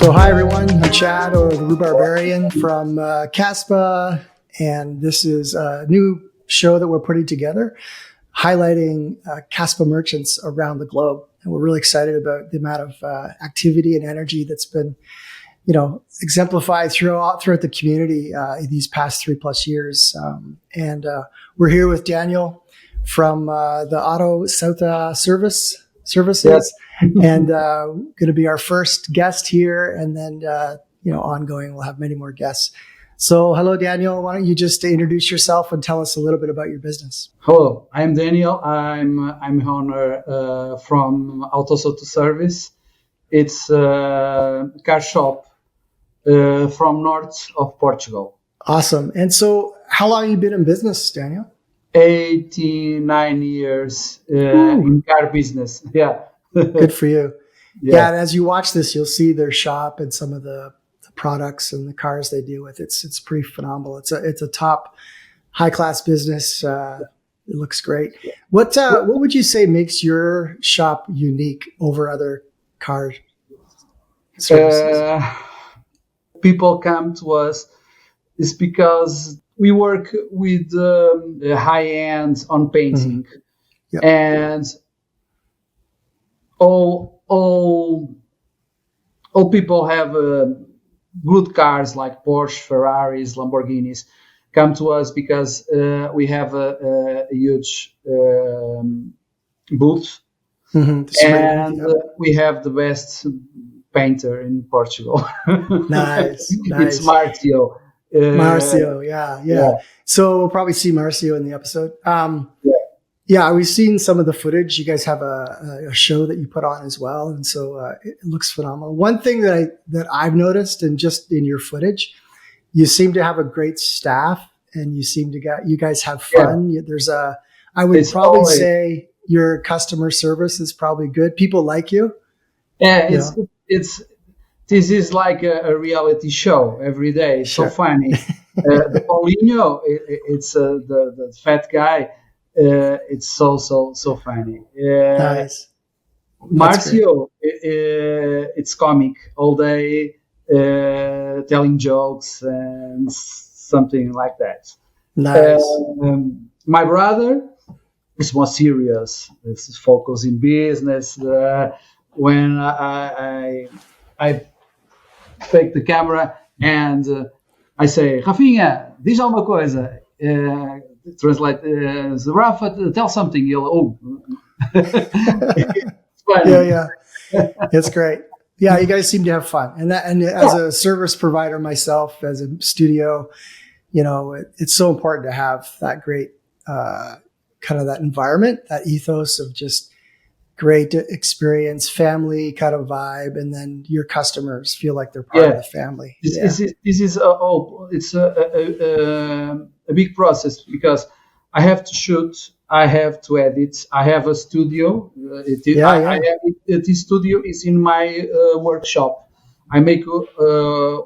So hi everyone, I'm Chad or the Rhubarbarian from Kaspa, and this is a new show that we're putting together highlighting Kaspa merchants around the globe. And we're really excited about the amount of activity and energy that's been, exemplified throughout the community these past 3+ years. And we're here with Daniel from the Auto Souto Services. Yes. And going to be our first guest here, and then ongoing we'll have many more guests. So hello Daniel, why don't you just introduce yourself and tell us a little bit about your business? Hello, I'm Daniel. I'm owner from Auto Souto Service. It's a car shop from north of Portugal. Awesome. And so how long have you been in business, Daniel? 89 years in car business. Yeah. Good for you. Yeah. Yeah, and as you watch this, you'll see their shop and some of the products and the cars they deal with. It's pretty phenomenal. It's a top high class business. It looks great. What would you say makes your shop unique over other car services? People come to us is because we work with high end on painting. Mm-hmm. Yep. And all people have good cars like Porsche, Ferraris, Lamborghinis come to us because we have a huge booth, and we have the best painter in Portugal. Nice. It's Marcio. Marcio, yeah. So we'll probably see Marcio in the episode. Yeah, we've seen some of the footage. You guys have a show that you put on as well, and so it looks phenomenal. One thing that I've noticed, and just in your footage, you seem to have a great staff, and you guys have fun. Yeah. I would probably say your customer service is probably good. People like you. Yeah, this is like a reality show every day. It's so funny. The Paulinho, it's the fat guy. It's so funny. Nice. Marcio, it's comic all day, telling jokes and something like that. Nice. My brother is more serious. It's focused in business. When I take the camera and I say, Rafinha, diz alguma coisa. Translate, Rafa, tell something. It's funny. Yeah. It's great. Yeah, you guys seem to have fun. And as a service provider myself, as a studio, it's so important to have that great kind of that environment, that ethos of just great experience, family kind of vibe, and then your customers feel like they're part of the family. This is a big process because I have to shoot, I have to edit, I have a studio. This studio is in my workshop. I make a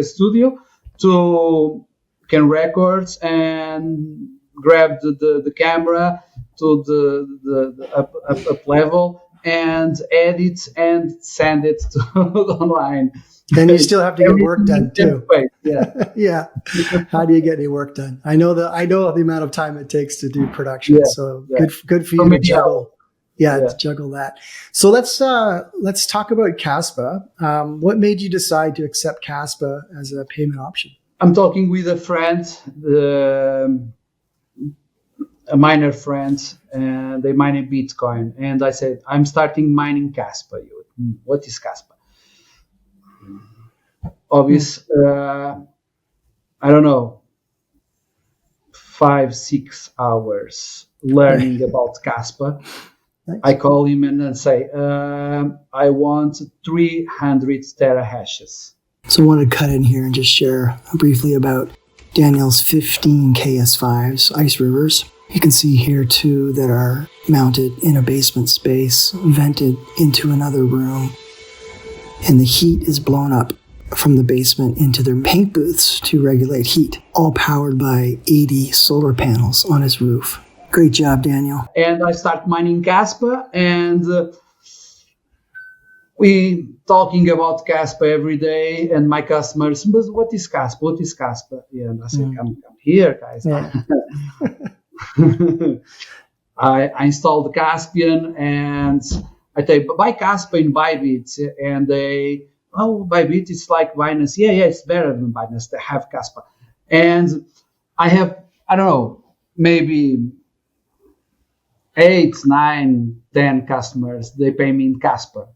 studio to can record and grab the camera to the up level and edit and send it to online. Then you still have to get work done too. Yeah. Yeah. How do you get any work done? I know the amount of time it takes to do production. Yeah. So good for you to juggle. To juggle that. So let's talk about Kaspa. What made you decide to accept Kaspa as a payment option? I'm talking with a friend, a miner friend, and they mine Bitcoin. And I said, I'm starting mining Kaspa. What is Kaspa? Obvious, I don't know, 5-6 hours learning about Kaspa. Nice. I call him and say, I want 300 terahashes. So I wanted to cut in here and just share briefly about Daniel's 15 KS5s, ice rivers. You can see here two that are mounted in a basement space, vented into another room, and the heat is blown up from the basement into their paint booths to regulate heat, all powered by 80 solar panels on his roof. Great job, Daniel. And I start mining Kaspa, and we talking about Kaspa every day, and my customers, but what is Kaspa? What is Kaspa? Yeah, and I said, come here, guys. Yeah. I installed the Caspian, and I say, buy Kaspa in Bybit, and they, Bybit is like Binance. Yeah, it's better than Binance. They have Kaspa, and I have, I don't know, maybe 8, 9, 10 customers. They pay me in Kaspa.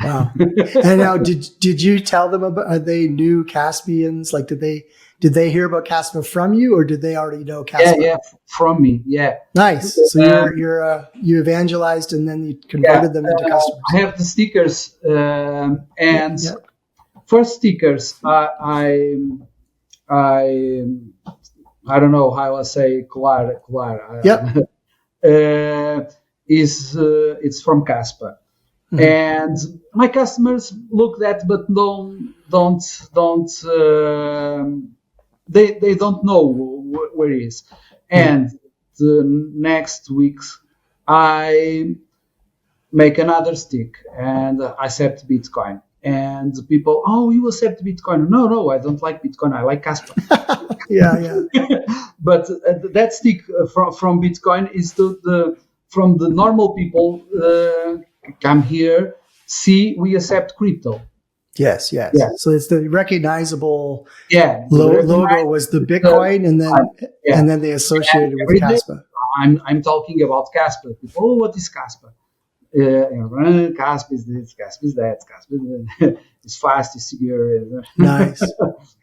Wow. And now, did you tell them about? Are they new Caspians? Like, did they hear about Kaspa from you, or did they already know Kaspa? Yeah, from me. Yeah. Nice. So you evangelized and then you converted them into customers. I have the stickers, and first stickers. I don't know how I say colar. Yep. It's from Kaspa. And my customers look that, but they don't know where it is. And the next weeks, I make another stick and I accept Bitcoin. And people, you accept Bitcoin? No, I don't like Bitcoin. I like Kaspa. Yeah. But that stick from Bitcoin is from the normal people. Come here, see, we accept crypto. Yes. Yeah. So it's the recognizable logo was the Bitcoin, and then they associated with Kaspa. I'm talking about Kaspa. People, what is Kaspa? Kaspa is this, Kaspa is that, Kaspa is fast, it's secure. Nice.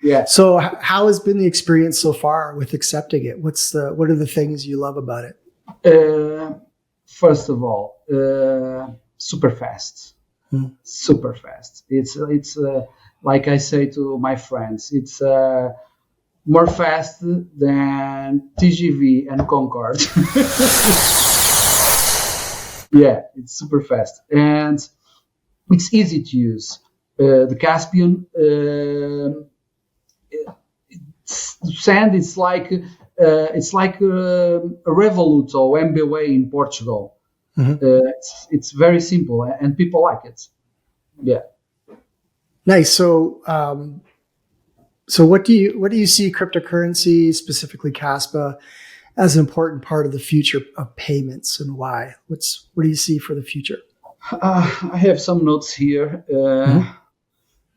Yeah. So how has been the experience so far with accepting it? What are the things you love about it? First of all, super fast. Super fast. It's like I say to my friends, it's more fast than TGV and Concorde. Yeah, it's super fast and it's easy to use. The Caspian, send it's like a Revolut or MBWay in Portugal. It's very simple and people like it. Yeah. Nice. So, what do you see cryptocurrency, specifically Kaspa, as an important part of the future of payments, and why? What do you see for the future? I have some notes here,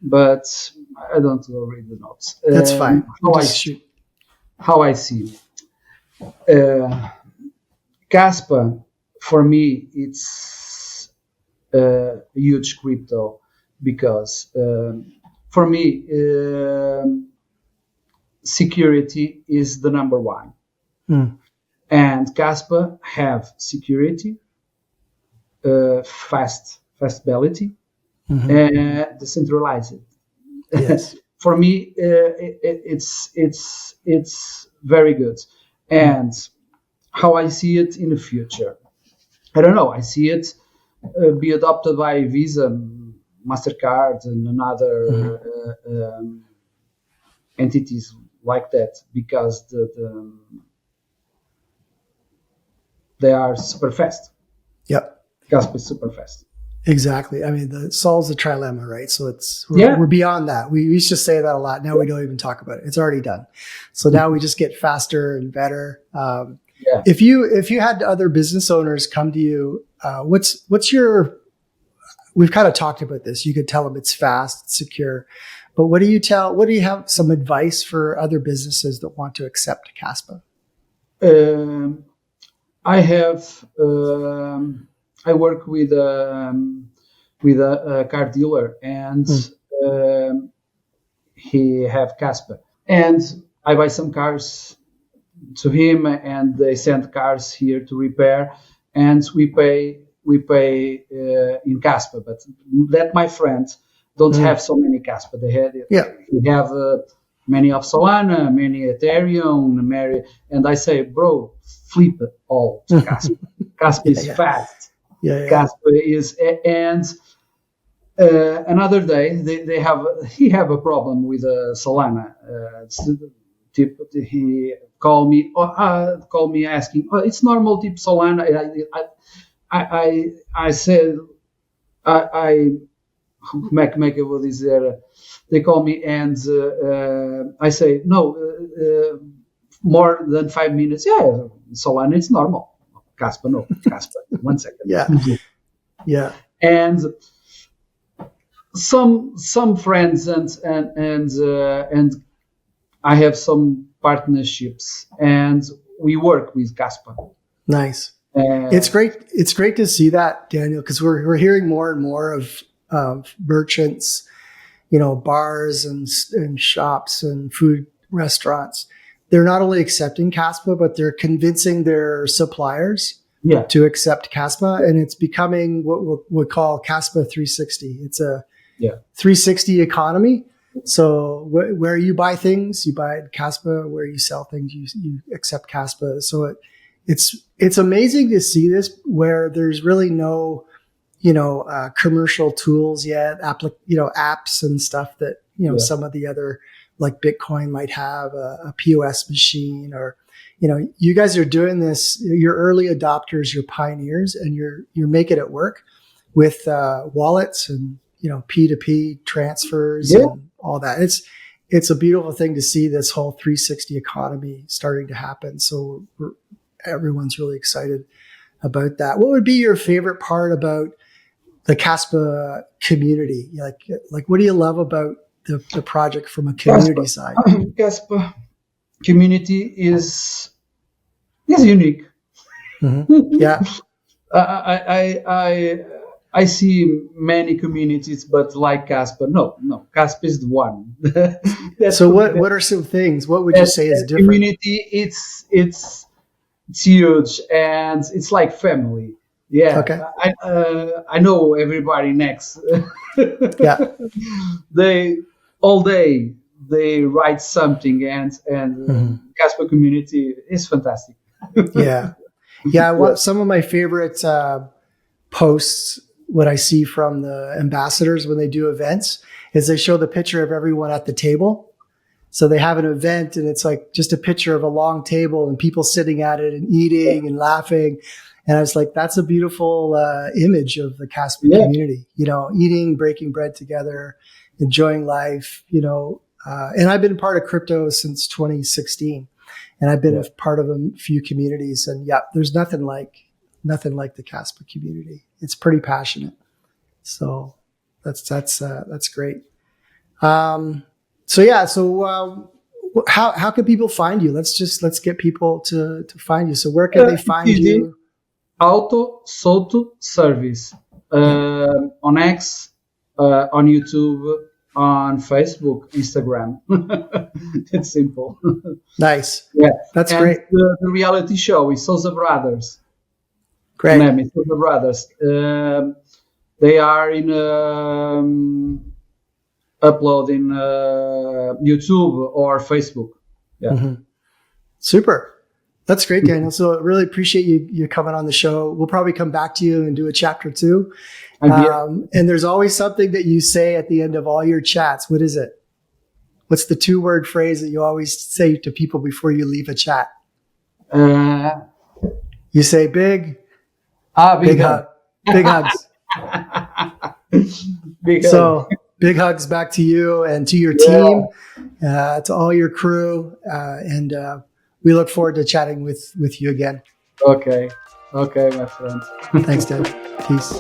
but I don't go read the notes. That's fine. How I see Kaspa, for me, it's a huge crypto because for me, security is the number one. And Kaspa have security, fast validity, and decentralized. Yes. For me, it's very good. And how I see it in the future, I don't know. I see it be adopted by Visa, MasterCard, and other entities like that because they are super fast. Yep. Kaspa is super fast. Exactly. I mean, it solves the trilemma, right? So we're beyond that. We used to say that a lot. Now we don't even talk about it. It's already done. So now we just get faster and better. If you had other business owners come to you, what's your? We've kind of talked about this. You could tell them it's fast, it's secure, but what do you have some advice for other businesses that want to accept Kaspa? I have. I work with a car dealer, and he have Kaspa, and I buy some cars to him, and they send cars here to repair, and we pay in Kaspa. But that my friends don't have so many Kaspa. They have many of Solana, many Ethereum, and I say, bro, flip it all to Kaspa. Kaspa is fast. Kaspa is, and another day he have a problem with Solana. He called me asking, it's normal tip Solana. I said como é que eu vou dizer? They call me and I say, no, more than 5 minutes. Yeah, Solana, it's normal. Kaspa, no. Kaspa, 1 second. Yeah. Yeah. And some friends and I have some partnerships, and we work with Kaspa. Nice. It's great. It's great to see that, Daniel, because we're hearing more and more of merchants, bars and shops and food restaurants. They're not only accepting Kaspa, but they're convincing their suppliers to accept Kaspa, and it's becoming what we call Kaspa 360. It's a 360 economy. So where you buy things, you buy Kaspa. Where you sell things, you accept Kaspa. So it's amazing to see this where there's really no, commercial tools yet, apps and stuff that, some of the other, like Bitcoin might have a POS machine, or, you guys are doing this, you're early adopters, you're pioneers, and you're making it work with wallets and, P2P transfers and all that. It's a beautiful thing to see this whole 360 economy starting to happen. So everyone's really excited about that. What would be your favorite part about the Kaspa community? Like what do you love about the project from a community side? Kaspa community is unique. Mm-hmm. Yeah. I see many communities, but like Kaspa, no, Kaspa is the one. So what are some things? What would you say is different? Community, it's huge, and it's like family. Yeah. Okay. I know everybody next. Yeah. They all day they write something, and Kaspa community is fantastic. Yeah. Yeah. Some of my favorite posts, what I see from the ambassadors when they do events, is they show the picture of everyone at the table. So they have an event and it's like just a picture of a long table and people sitting at it and eating and laughing. And I was like, that's a beautiful image of the Kaspa community, eating, breaking bread together, enjoying life, and I've been part of crypto since 2016, and I've been a part of a few communities, and there's nothing like the Kaspa community. It's pretty passionate. So that's great. How can people find you? Let's get people to find you. So where can they find you? Auto Souto Service on X, on YouTube, on Facebook, Instagram. It's simple. Nice. Yeah, that's great. The reality show is Souza Brothers. Great. Souza Brothers. They are in uploading YouTube or Facebook. Yeah. Mm-hmm. Super. That's great, Daniel. So I really appreciate you coming on the show. We'll probably come back to you and do a chapter 2. And there's always something that you say at the end of all your chats. What is it? What's the 2-word phrase that you always say to people before you leave a chat? You say big hug. Big hugs. So big hugs back to you and to your team, to all your crew. And we look forward to chatting with you again. Okay, my friend. Thanks, Dad. Peace.